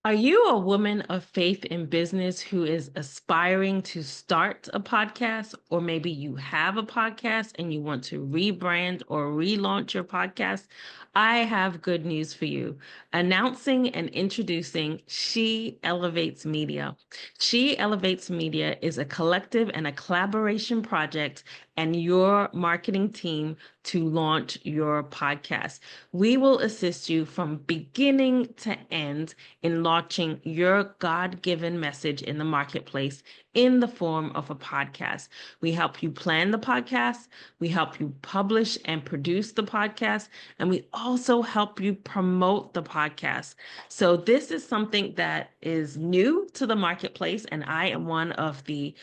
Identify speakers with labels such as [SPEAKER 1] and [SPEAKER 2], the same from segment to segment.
[SPEAKER 1] Are you a woman of faith in business who is aspiring to start a podcast, or maybe you have a podcast and you want to rebrand or relaunch your podcast? I have good news for you. Announcing and introducing She Elevates Media. She Elevates Media is a collective and a collaboration project and your marketing team to launch your podcast. We will assist you from beginning to end in launching your God-given message in the marketplace in the form of a podcast. We help you plan the podcast, we help you publish and produce the podcast, and we also help you promote the podcast. So this is something that is new to the marketplace, and I am one of the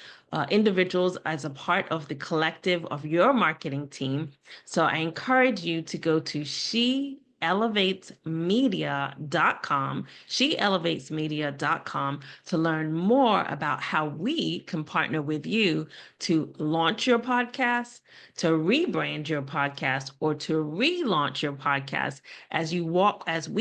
[SPEAKER 1] individuals as a part of the collective of your marketing team. So I encourage you to go to sheelevatesmedia.com to learn more about how we can partner with you to launch your podcast, to rebrand your podcast, or to relaunch your podcast as we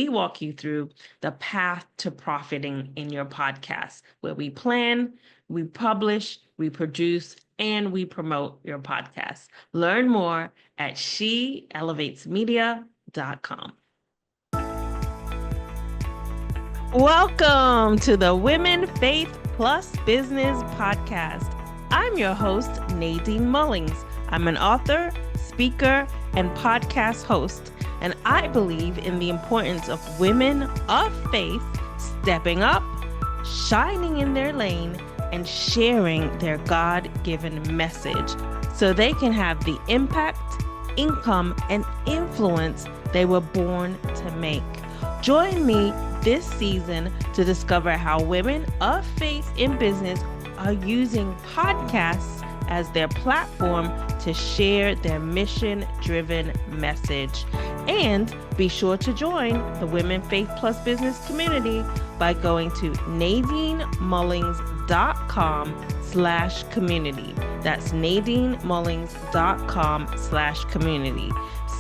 [SPEAKER 1] walk you through the path to profiting in your podcast, where we plan, we publish, we produce, and we promote your podcast. Learn more at sheelevatesmedia.com. Welcome to the Women Faith Plus Business Podcast. I'm your host, Nadine Mullings. I'm an author, speaker, and podcast host, and I believe in the importance of women of faith stepping up, shining in their lane, and sharing their God-given message so they can have the impact, income, and influence they were born to make. Join me this season to discover how women of faith in business are using podcasts as their platform to share their mission-driven message. And be sure to join the Women Faith Plus Business community by going to NadineMullings.com/community. That's NadineMullings.com/community.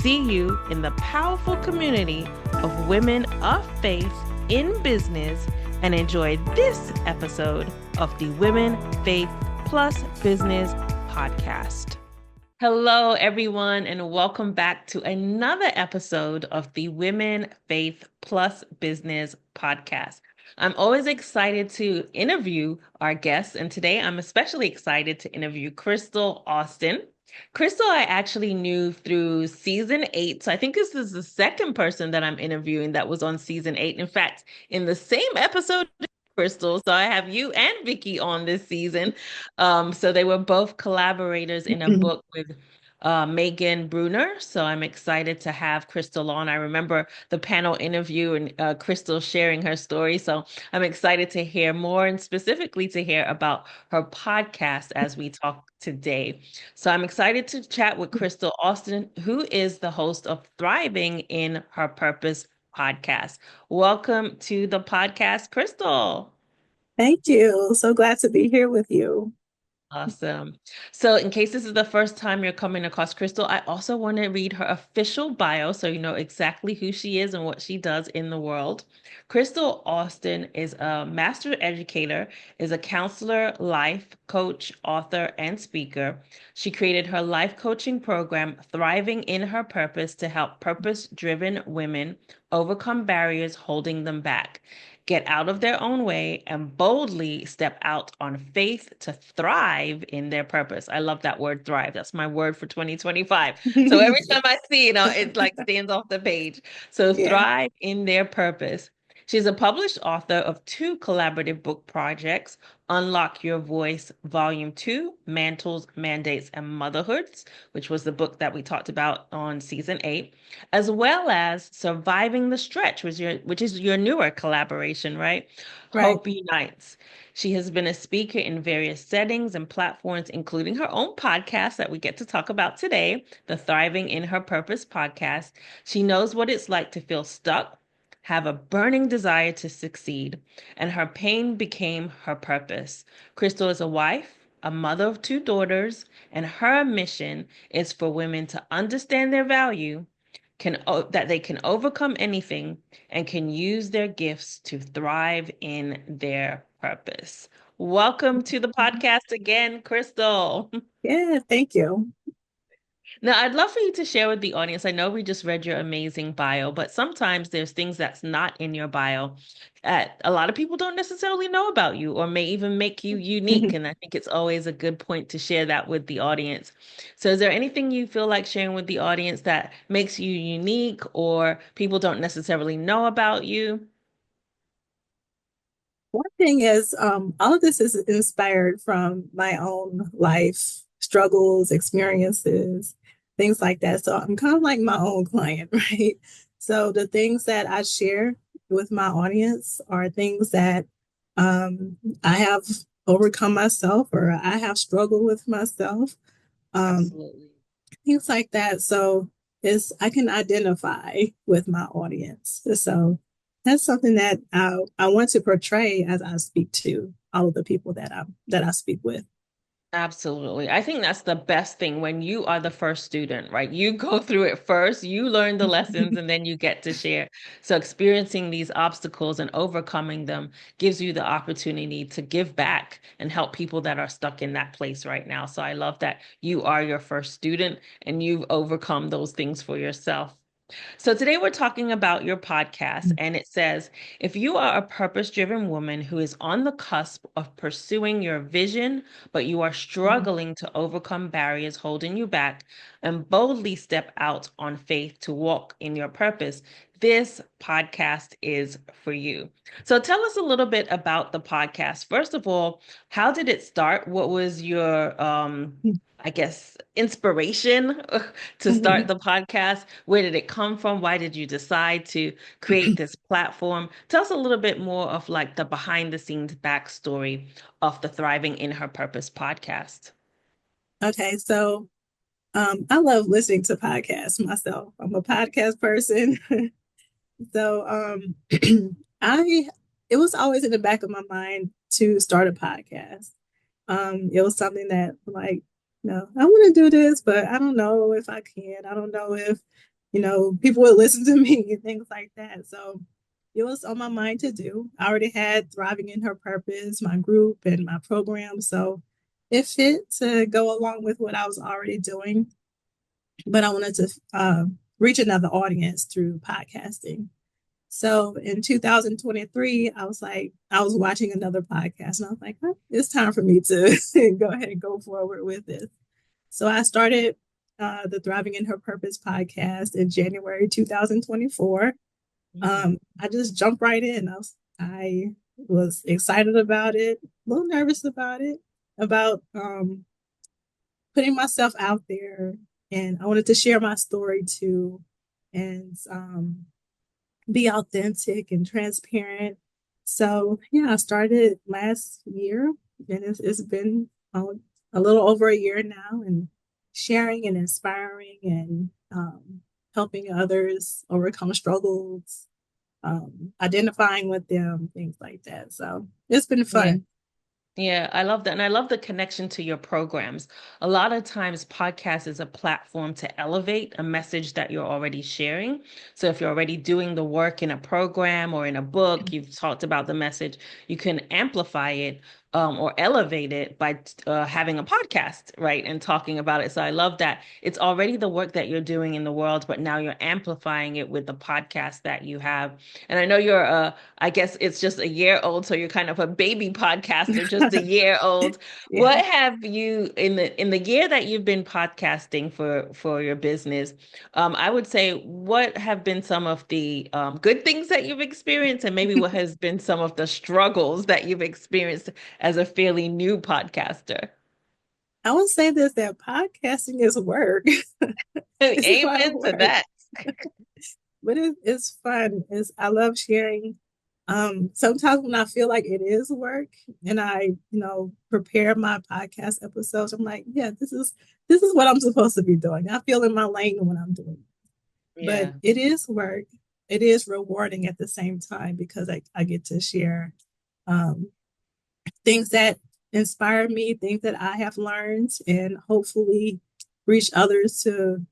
[SPEAKER 1] See you in the powerful community of women of faith in business, and enjoy this episode of the Women Faith Plus Business Podcast. Hello, everyone, and welcome back to another episode of the Women Faith Plus Business Podcast. I'm always excited to interview our guests, and today I'm especially excited to interview Krystle Austin. Krystle, I actually knew through season 8. So I think this is the second person that I'm interviewing that was on season 8. In fact, in the same episode, Krystle. So I have you and Vicky on this season. So they were both collaborators in a book with Megan Bruner. So I'm excited to have Krystle on. I remember the panel interview and Krystle sharing her story. So I'm excited to hear more, and specifically to hear about her podcast as we talk today. So I'm excited to chat with Krystle Austin, who is the host of Thriving in Her Purpose podcast. Welcome to the podcast, Krystle.
[SPEAKER 2] Thank you. So glad to be here with you.
[SPEAKER 1] Awesome. So in case this is the first time you're coming across Krystle, I also want to read her official bio so you know exactly who she is and what she does in the world. Krystle Austin is a master educator, is a counselor, life coach, author, and speaker. She created her life coaching program, Thriving in Her Purpose, to help purpose-driven women overcome barriers holding them back, get out of their own way, and boldly step out on faith to thrive in their purpose. I love that word, thrive. That's my word for 2025. So every time I see it, it like stands off the page. So
[SPEAKER 2] Yeah.
[SPEAKER 1] thrive in their purpose. She's a published author of 2 collaborative book projects, Unlock Your Voice, Volume 2, Mantles, Mandates, and Motherhoods, which was the book that we talked about on season 8, as well as Surviving the Stretch, which is your newer collaboration, right?
[SPEAKER 2] Right.
[SPEAKER 1] Hope Unites. She has been a speaker in various settings and platforms, including her own podcast that we get to talk about today, the Thriving in Her Purpose podcast. She knows what it's like to feel stuck, have a burning desire to succeed, and her pain became her purpose. Krystle is a wife, a mother of 2 daughters, and her mission is for women to understand their value, that they can overcome anything and can use their gifts to thrive in their purpose. Welcome to the podcast again, Krystle.
[SPEAKER 2] Yeah, thank you.
[SPEAKER 1] Now, I'd love for you to share with the audience. I know we just read your amazing bio, but sometimes there's things that's not in your bio that a lot of people don't necessarily know about you or may even make you unique.
[SPEAKER 2] Mhm.
[SPEAKER 1] And I think it's always a good point to share that with the audience. So, is there anything you feel like sharing with the audience that makes you unique or people don't necessarily know about you?
[SPEAKER 2] One thing is, all of this is inspired from my own life struggles, experiences, things like that. So I'm kind of like my own client, right? So the things that I share with my audience are things that I have overcome myself or I have struggled with myself. Um,
[SPEAKER 1] Absolutely.
[SPEAKER 2] Things like that. So it's I can identify with my audience. So that's something that I want to portray as I speak to all of the people that I speak with.
[SPEAKER 1] Absolutely. I think that's the best thing when you are the first student, right? You go through it first, you learn the lessons, and then you get to share. So, experiencing these obstacles and overcoming them gives you the opportunity to give back and help people that are stuck in that place right now. So, I love that you are your first student and you've overcome those things for yourself. So today we're talking about your podcast, and it says if you are a purpose driven woman who is on the cusp of pursuing your vision, but you are struggling to overcome barriers holding you back and boldly step out on faith to walk in your purpose, this podcast is for you. So tell us a little bit about the podcast. First of all, how did it start? What was your I guess inspiration to start the podcast? Where did it come from? Why did you decide to create this platform? Tell us a little bit more of like the behind the scenes backstory of the Thriving in Her Purpose podcast.
[SPEAKER 2] Okay, so I love listening to podcasts myself. I'm a podcast person. So I it was always in the back of my mind to start a podcast. It was something that like, no, I want to do this, but I don't know if I can. I don't know if, people would listen to me and things like that. So it was on my mind to do. I already had Thriving in Her Purpose, my group and my program. So it fit to go along with what I was already doing. But I wanted to reach another audience through podcasting. So in 2023, I was watching another podcast and I was like, oh, it's time for me to go ahead and go forward with this. So I started the Thriving in Her Purpose podcast in January 2024.
[SPEAKER 1] Mm.
[SPEAKER 2] I just jumped right in. I was excited about it, a little nervous about it, about putting myself out there. And I wanted to share my story too and be authentic and transparent. So yeah, I started last year, and it's been a little over a year now, and sharing and inspiring and helping others overcome struggles, identifying with them, things like that. So it's been
[SPEAKER 1] Yeah.
[SPEAKER 2] fun.
[SPEAKER 1] Yeah, I love that. And I love the connection to your programs. A lot of times, podcast is a platform to elevate a message that you're already sharing. So, if you're already doing the work in a program or in a book, you've talked about the message, you can amplify it or elevate it by having a podcast, right? And talking about it. So, I love that it's already the work that you're doing in the world, but now you're amplifying it with the podcast that you have. And I know I guess it's just a year old, so you're kind of a baby podcaster, just a year old.
[SPEAKER 2] Yeah.
[SPEAKER 1] What have you in the year that you've been podcasting for your business? I would say what have been some of the good things that you've experienced, and maybe what has been some of the struggles that you've experienced as a fairly new podcaster?
[SPEAKER 2] I would say this that podcasting is work. It's a lot of
[SPEAKER 1] Amen to
[SPEAKER 2] work,
[SPEAKER 1] that.
[SPEAKER 2] but it's fun. I love sharing. Sometimes when I feel like it is work and I, prepare my podcast episodes, I'm like, yeah, this is what I'm supposed to be doing. I feel in my lane when I'm doing it. But
[SPEAKER 1] Yeah.
[SPEAKER 2] it is work. It is rewarding at the same time because I get to share um, things that inspire me, things that I have learned, and hopefully reach others to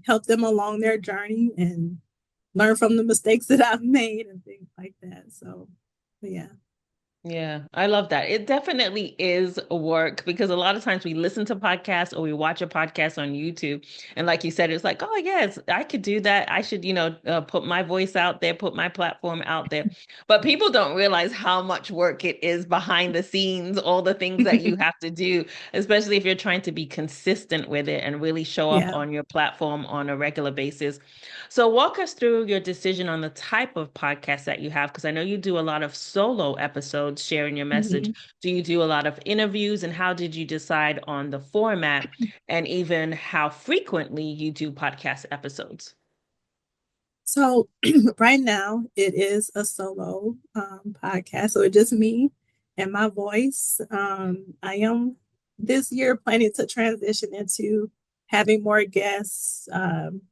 [SPEAKER 2] help them along their journey and learn from the mistakes that I've made and things like that. So, yeah.
[SPEAKER 1] Yeah, I love that. It definitely is work because a lot of times we listen to podcasts or we watch a podcast on YouTube. And like you said, it's like, oh, yes, I could do that. I should, put my voice out there, put my platform out there. But people don't realize how much work it is behind the scenes, all the things that you have to do, especially if you're trying to be consistent with it and really show up
[SPEAKER 2] Yeah.
[SPEAKER 1] on your platform on a regular basis. So walk us through your decision on the type of podcast that you have, because I know you do a lot of solo episodes sharing your message.
[SPEAKER 2] Mhm.
[SPEAKER 1] Do you do a lot of interviews, and how did you decide on the format and even how frequently you do podcast episodes?
[SPEAKER 2] So right now it is a solo podcast. So it's just me and my voice. I am this year planning to transition into having more guests,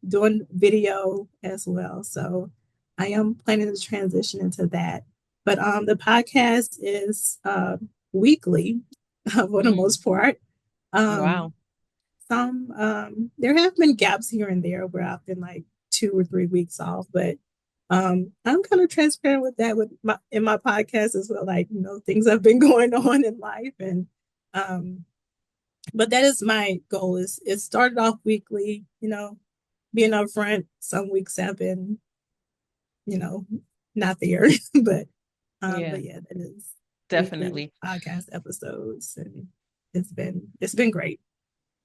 [SPEAKER 2] doing video as well. So I am planning to transition into that. But the podcast is weekly for the
[SPEAKER 1] Mm,
[SPEAKER 2] most part. Um,
[SPEAKER 1] wow.
[SPEAKER 2] there have been gaps here and there where I've been like 2 or 3 weeks off, but I'm kind of transparent with that with my in my podcast as well. Like, things have been going on in life, and um, but that is my goal. Is it started off weekly, being upfront. Some weeks have been, you know, not there,
[SPEAKER 1] Yeah,
[SPEAKER 2] but yeah, that is weekly
[SPEAKER 1] definitely.
[SPEAKER 2] podcast episodes, and it's been great.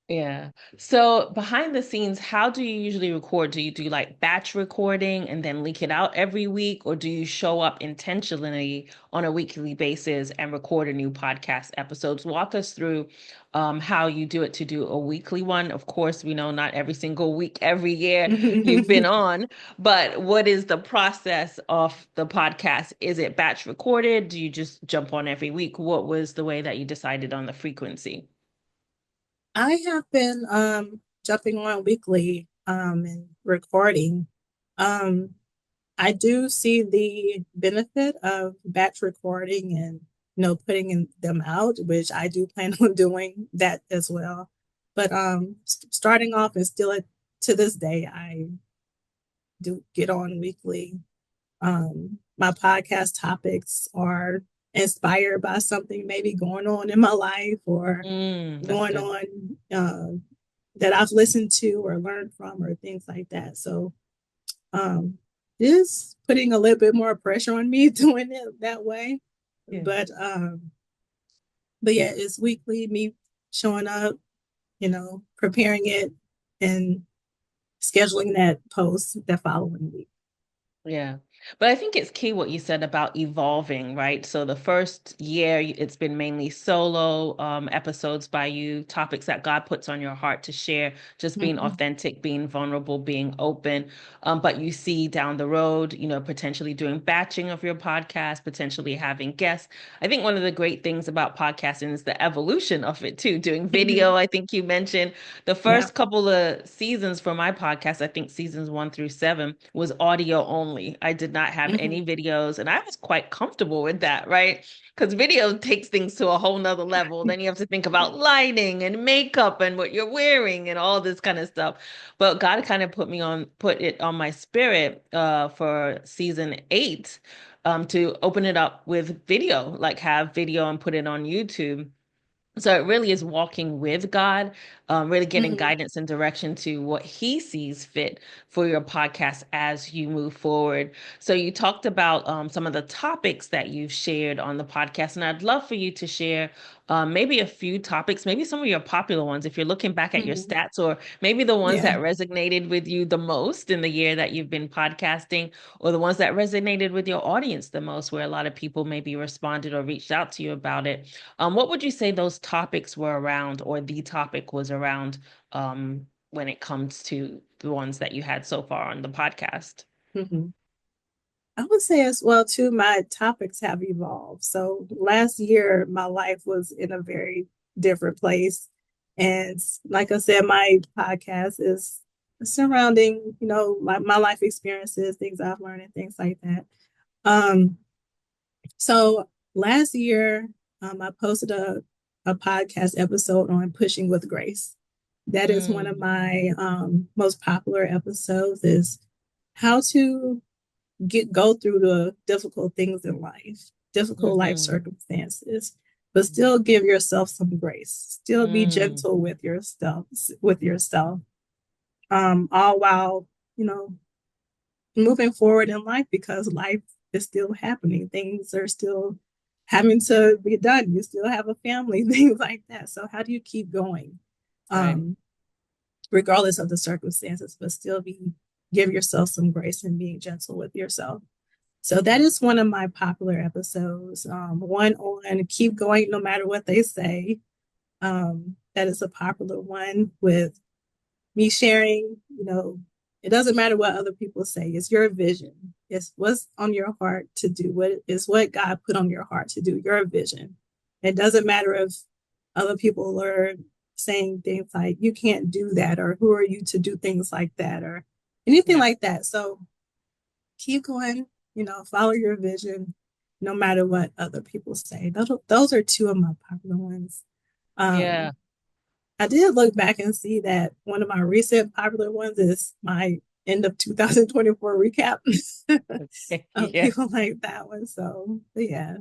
[SPEAKER 1] Yeah. So behind the scenes, how do you usually record? Do you do like batch recording and then leak it out every week, or do you show up intentionally on a weekly basis and record a new podcast episodes? Walk us through how you do it to do a weekly one. Of course, we know not every single week, every year you've been on, but what is the process of the podcast? Is it batch recorded? Do you just jump on every week? What was the way that you decided on the frequency?
[SPEAKER 2] I have been jumping on weekly and recording. Um I do see the benefit of batch recording and them out, which I do plan on doing that as well. But starting off and still to this day, I do get on weekly. My podcast topics are inspired by something maybe going on in my life or
[SPEAKER 1] That's
[SPEAKER 2] going
[SPEAKER 1] good.
[SPEAKER 2] on that I've listened to or learned from or things like that. So um, just putting a little bit more pressure on me doing it that way.
[SPEAKER 1] Yeah.
[SPEAKER 2] But yeah, it's weekly, me showing up, preparing it and scheduling that post the following week.
[SPEAKER 1] Yeah. But I think it's key what you said about evolving, right? So the first year, it's been mainly solo episodes by you, topics that God puts on your heart to share, just being
[SPEAKER 2] Mm-hmm.
[SPEAKER 1] authentic, being vulnerable, being open. But you see down the road, potentially doing batching of your podcast, potentially having guests. I think one of the great things about podcasting is the evolution of it too, doing
[SPEAKER 2] Mm-hmm.
[SPEAKER 1] video. I think you mentioned the
[SPEAKER 2] Yeah.
[SPEAKER 1] first couple of seasons for my podcast, I think seasons 1 through 7, was audio only. I did not have
[SPEAKER 2] Mm-hmm.
[SPEAKER 1] any videos, and I was quite comfortable with that, right? Because video takes things to a whole nother level. Then you have to think about lighting and makeup and what you're wearing and all this kind of stuff. But God kind of put it on my spirit for season 8 to open it up with video, like have video and put it on YouTube. So it really is walking with God, really getting
[SPEAKER 2] Mm-hmm.
[SPEAKER 1] guidance and direction to what He sees fit for your podcast as you move forward. So you talked about some of the topics that you've shared on the podcast, and I'd love for you to share maybe a few topics, maybe some of your popular ones, if you're looking back at your
[SPEAKER 2] Mm-hmm.
[SPEAKER 1] stats, or maybe the ones
[SPEAKER 2] Yeah.
[SPEAKER 1] that resonated with you the most in the year that you've been podcasting, or the ones that resonated with your audience the most, where a lot of people maybe responded or reached out to you about it. What would you say those topics were around, or the topic was around, when it comes to the ones that you had so far on the podcast?
[SPEAKER 2] Mm-hmm. I would say as well too, my topics have evolved. So last year, my life was in a very different place. And like I said, my podcast is surrounding, my life experiences, things I've learned and things like that. Um, so last year, I posted a podcast episode on pushing with grace That is one of
[SPEAKER 1] Mm,
[SPEAKER 2] my most popular episodes is how to go through the difficult things in life, difficult life
[SPEAKER 1] mm-hmm,
[SPEAKER 2] circumstances, but still give yourself some grace. Still be
[SPEAKER 1] mm,
[SPEAKER 2] gentle with yourself, all while, you know, moving forward in life because life is still happening. Things are still having to be done. You still have a family, things like that. So how do you keep going?
[SPEAKER 1] right.
[SPEAKER 2] Um, Regardless of the circumstances, but still give yourself some grace and being gentle with yourself. So that is one of my popular episodes. One on keep going no matter what they say. That is a popular one with me sharing, it doesn't matter what other people say. It's your vision. It's what's on your heart to do. What is what God put on your heart to do, your vision. It doesn't matter if other people are saying things like, you can't do that, or who are you to do things like that, or anything
[SPEAKER 1] Yeah.
[SPEAKER 2] like that. So keep going, follow your vision, no matter what other people say. Those are two of my popular ones.
[SPEAKER 1] Yeah.
[SPEAKER 2] Um, I did look back and see that one of my recent popular ones is my end of 2024 recap.
[SPEAKER 1] Yeah.
[SPEAKER 2] People like that one. So, but yeah.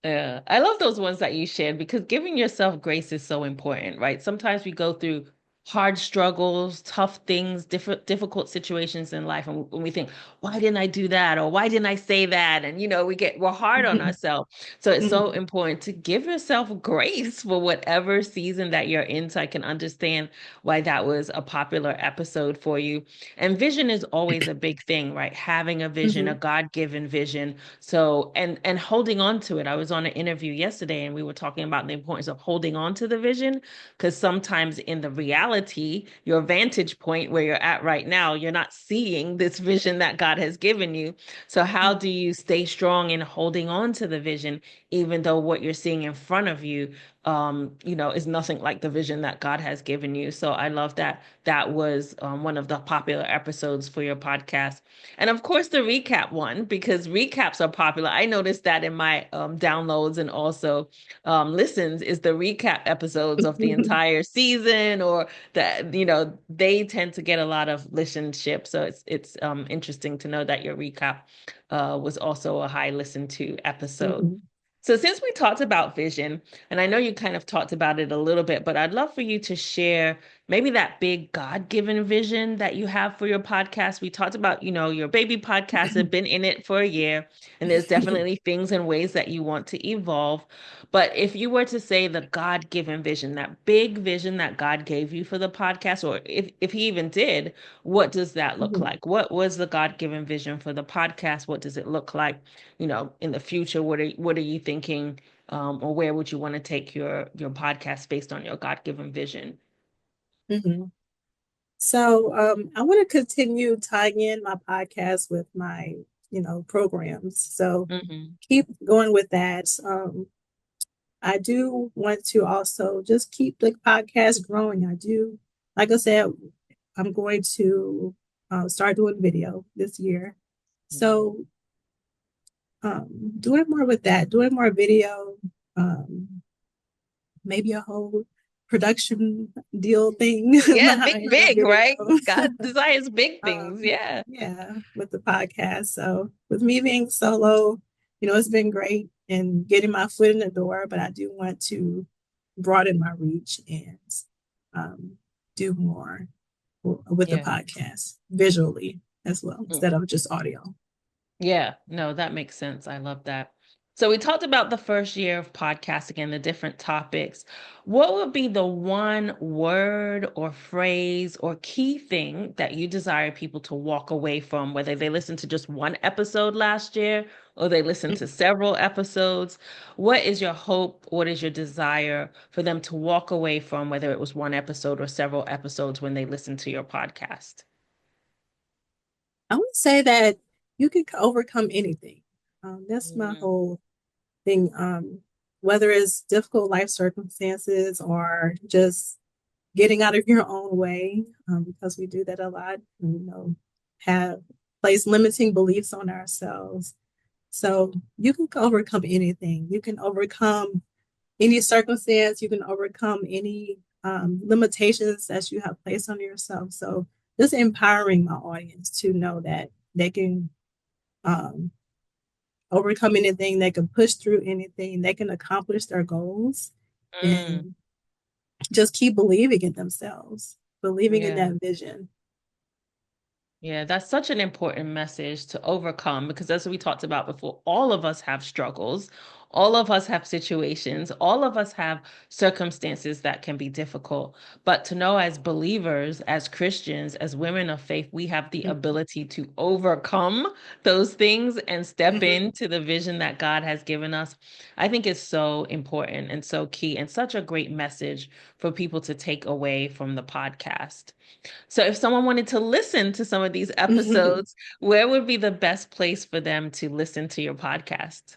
[SPEAKER 1] Yeah, I love those ones that you shared because giving yourself grace is so important, right? Sometimes we go through hard struggles, tough things, difficult situations in life, and when we think, why didn't I do that? Or why didn't I say that? And we're hard on
[SPEAKER 2] Mhm.
[SPEAKER 1] ourselves. So it's so
[SPEAKER 2] Mhm.
[SPEAKER 1] important to give yourself grace for whatever season that you're in. So I can understand why that was a popular episode for you. And vision is always a big thing, right? Having a vision, a
[SPEAKER 2] Mhm.
[SPEAKER 1] God-given vision. So, and holding on to it. I was on an interview yesterday and we were talking about the importance of holding on to the vision because sometimes in the reality, your vantage point where you're at right now, you're not seeing this vision that God has given you. So how do you stay strong in holding on to the vision even though what you're seeing in front of you is nothing like the vision that God has given you. So I love that that was one of the popular episodes for your podcast. And of course, the recap one, because recaps are popular. I noticed that in my downloads and also listens, is the recap episodes of the
[SPEAKER 2] Mhm.
[SPEAKER 1] entire season, or that, they tend to get a lot of listenership. So it's interesting to know that your recap was also a high listen to episode.
[SPEAKER 2] Mhm.
[SPEAKER 1] So, since we talked about vision, and I know you kind of talked about it a little bit, but I'd love for you to share maybe that big God-given vision that you have for your podcast. We talked about, your baby podcast have been in it for a year, and there's definitely things and ways that you want to evolve. But if you were to say the God-given vision, that big vision that God gave you for the podcast, or if he even did, what does that look
[SPEAKER 2] Mhm.
[SPEAKER 1] like? What was the God-given vision for the podcast? What does it look like? In the future, what are you thinking, or where would you want to take your podcast based on your God-given vision?
[SPEAKER 2] Mhm. So I want to continue tying in my podcast with my, programs. So
[SPEAKER 1] Hmm.
[SPEAKER 2] keep going with that. I do want to also just keep the podcast growing. Like I said, I'm going to start doing video this year. So doing more with that, doing more video, um, maybe a whole production deal thing
[SPEAKER 1] Yeah,
[SPEAKER 2] behind the
[SPEAKER 1] big,
[SPEAKER 2] video.
[SPEAKER 1] right? God desires big things.
[SPEAKER 2] um,
[SPEAKER 1] Yeah.
[SPEAKER 2] yeah, with the podcast. So with me being solo, it's been great and getting my foot in the door, but I do want to broaden my reach and um, do more with the
[SPEAKER 1] Yeah.
[SPEAKER 2] podcast visually as well instead of just audio.
[SPEAKER 1] Yeah, no, that makes sense. I love that. So we talked about the first year of podcasting and the different topics. What would be the one word or phrase or key thing that you desire people to walk away from, whether they listened to just one episode last year or they listened to several episodes? What is your hope? What is your desire for them to walk away from, whether it was one episode or several episodes when they listen to your podcast?
[SPEAKER 2] I would say that you can overcome anything. That's my
[SPEAKER 1] Mm,
[SPEAKER 2] whole thing. Whether it's difficult life circumstances or just getting out of your own way, because we do that a lot, have place limiting beliefs on ourselves. So you can overcome anything. You can overcome any circumstance. You can overcome any limitations that you have placed on yourself. So just empowering my audience to know that they can um, overcome anything, they can push through anything, they can accomplish their goals,
[SPEAKER 1] Mm,
[SPEAKER 2] and just keep believing in themselves, believing in
[SPEAKER 1] yeah.
[SPEAKER 2] that vision.
[SPEAKER 1] Yeah, that's such an important message to overcome because, as we talked about before, all of us have struggles. All of us have situations. All of us have circumstances that can be difficult. But to know as believers, as Christians, as women of faith, we have the ability to overcome those things and step
[SPEAKER 2] Mm-hmm.
[SPEAKER 1] into the vision that God has given us. I think is so important and so key and such a great message for people to take away from the podcast. So if someone wanted to listen to some of these
[SPEAKER 2] Mm-hmm.
[SPEAKER 1] episodes, where would be the best place for them to listen to your podcast?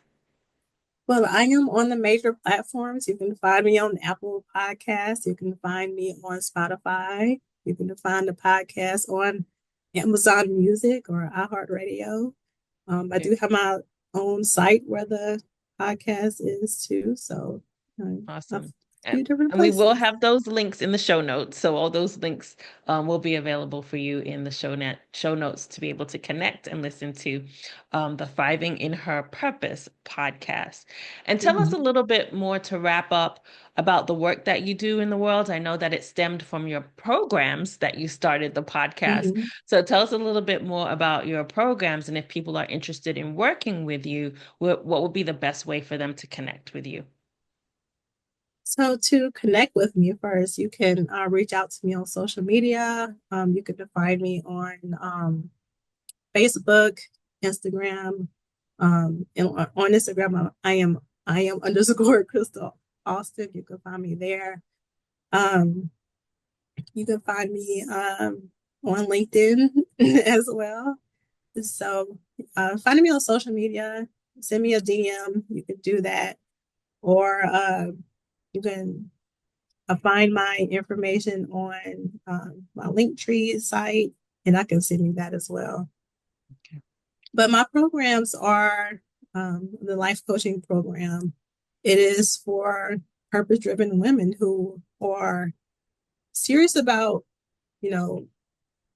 [SPEAKER 2] Well, I am on the major platforms. You can find me on Apple Podcasts. You can find me on Spotify. You can find the podcast on Amazon Music or iHeartRadio. I
[SPEAKER 1] Okay.
[SPEAKER 2] do have my own site where the podcast is too. So a
[SPEAKER 1] Awesome.
[SPEAKER 2] few different
[SPEAKER 1] And we will
[SPEAKER 2] places.
[SPEAKER 1] have those links in the show notes. So all those links will be available for you in the show notes to be able to connect and listen to the Thriving in Her Purpose podcast. And tell us a
[SPEAKER 2] Mhm.
[SPEAKER 1] little bit more to wrap up about the work that you do in the world. I know that it stemmed from your programs that you started the podcast.
[SPEAKER 2] Mhm.
[SPEAKER 1] So tell us a little bit more about your programs and if people are interested in working with you, what would be the best way for them to connect with you?
[SPEAKER 2] So to connect with me first, you can reach out to me on social media. You can find me on Facebook, Instagram, and on Instagram, I am underscore Krystle Austin. You can find me there. Um, you can find me on LinkedIn as well. So finding me on social media, send me a DM. You can do that, or you can find my information on my Linktree site, and I can send you that as well.
[SPEAKER 1] Okay.
[SPEAKER 2] But my programs are the life coaching program. It is for purpose-driven women who are serious about, you know,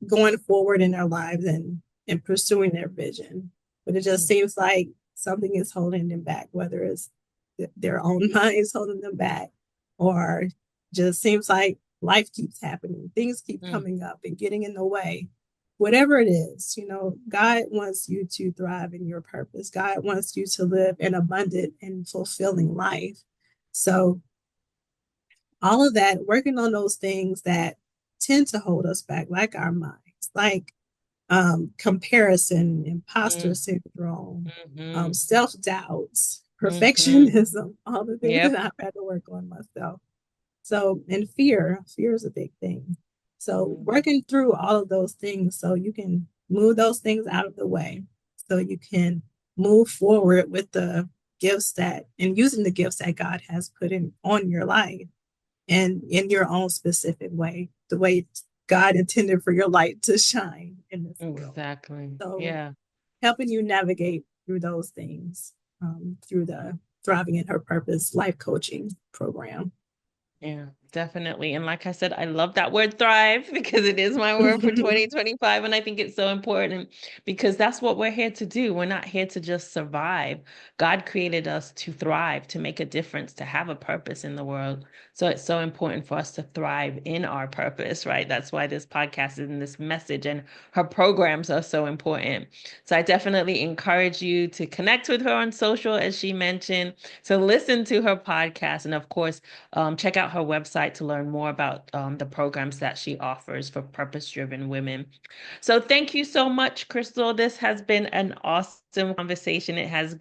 [SPEAKER 2] going forward in their lives and pursuing their vision. But it just seems like something is holding them back, whether it's their own minds holding them back, or just seems like life keeps happening, things keep
[SPEAKER 1] Mm,
[SPEAKER 2] coming up and getting in the way. Whatever it is, God wants you to thrive in your purpose. God wants you to live an abundant and fulfilling life. So all of that, working on those things that tend to hold us back, like our minds, like comparison, imposter
[SPEAKER 1] mm,
[SPEAKER 2] syndrome,
[SPEAKER 1] mhm,
[SPEAKER 2] self doubts,
[SPEAKER 1] mhm.
[SPEAKER 2] perfectionism, all the things that
[SPEAKER 1] Yep.
[SPEAKER 2] I've had to work on myself. So, and fear is a big thing. So,
[SPEAKER 1] Mhm,
[SPEAKER 2] working through all of those things so you can move those things out of the way so you can move forward with the gifts that and using the gifts that God has put in on your life and in your own specific way, the way God intended for your light to shine in this world.
[SPEAKER 1] exactly.
[SPEAKER 2] So,
[SPEAKER 1] Yeah.
[SPEAKER 2] helping you navigate through those things through the Thriving in Her Purpose life coaching program.
[SPEAKER 1] Yeah, definitely. And like I said, I love that word thrive because it is my word for 2025. And I think it's so important because that's what we're here to do. We're not here to just survive. God created us to thrive, to make a difference, to have a purpose in the world. So it's so important for us to thrive in our purpose, right? That's why this podcast and this message and her programs are so important. So I definitely encourage you to connect with her on social, as she mentioned, to listen to her podcast, and of course, check out her website to learn more about the programs that she offers for purpose-driven women. So thank you so much, Krystle. This has been an awesome conversation. It has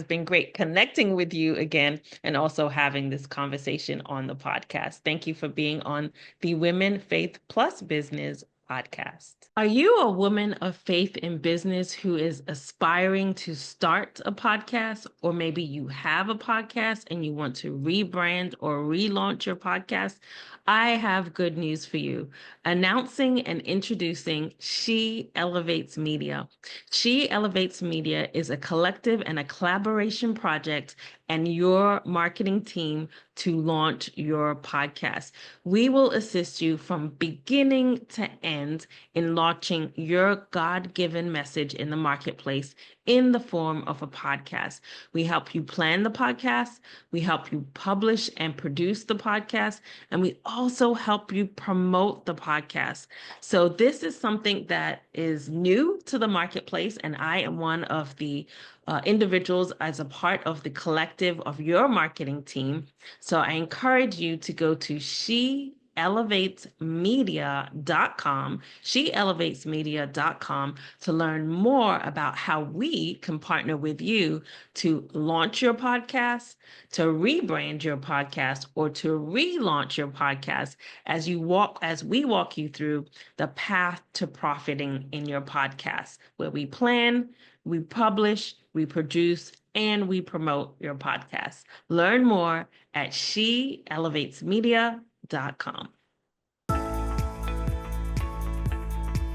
[SPEAKER 1] been great connecting with you again and also having this conversation on the podcast. Thank you for being on the Women Faith Plus Business podcast. Are you a woman of faith in business who is aspiring to start a podcast? Or maybe you have a podcast and you want to rebrand or relaunch your podcast? I have good news for you. Announcing and introducing She Elevates Media. She Elevates Media is a collective and a collaboration project and your marketing team to launch your podcast. We will assist you from beginning to end in launching your God-given message in the marketplace in the form of a podcast. We help you plan the podcast, we help you publish and produce the podcast, and we also help you promote the podcast. So this is something that is new to the marketplace, and I am one of the individuals as a part of the collective of your marketing team. So I encourage you to go to sheelevatesmedia.com to learn more about how we can partner with you to launch your podcast, to rebrand your podcast, or to relaunch your podcast as we walk you through the path to profiting in your podcast, where we plan, we publish, we produce, and we promote your podcast. Learn more at sheelevatesmedia.com.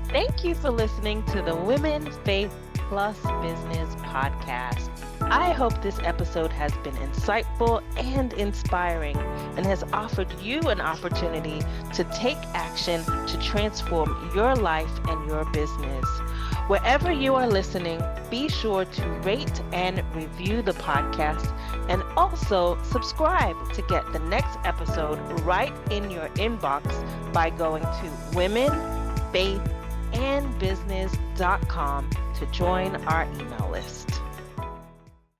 [SPEAKER 1] Thank you for listening to the Women Faith Plus Business podcast. I hope this episode has been insightful and inspiring and has offered you an opportunity to take action to transform your life and your business. Wherever you are listening, be sure to rate and review the podcast and also subscribe to get the next episode right in your inbox by going to womenfaithandbusiness.com to join our email list.